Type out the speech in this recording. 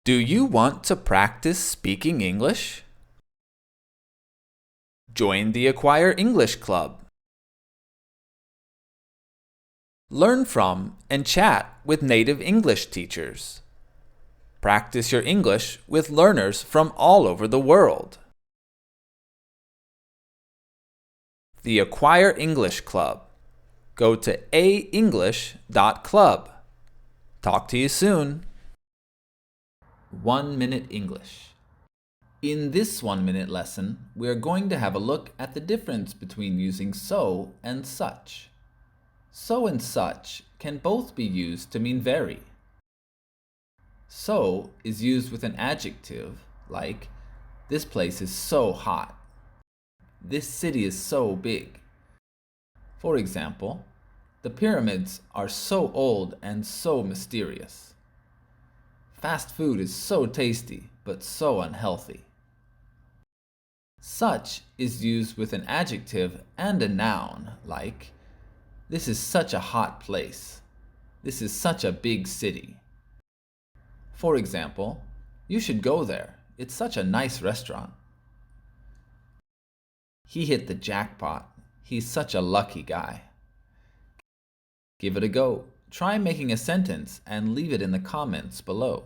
Do you want to practice speaking English? Join the Acquire English Club. Learn from and chat with native English teachers. Practice your English with learners from all over the world. The Acquire English Club. Go to aenglish.club. Talk to you soon. 1 Minute English. In this 1-minute lesson, we are going to have a look at the difference between using so and such. So and such can both be used to mean very. So is used with an adjective like, this place is so hot. This city is so big. For example, the pyramids are so old and so mysterious. Fast food is so tasty, but so unhealthy. Such is used with an adjective and a noun like, this is such a hot place. This is such a big city. For example, you should go there. It's such a nice restaurant. He hit the jackpot. He's such a lucky guy. Give it a go. Try making a sentence and leave it in the comments below.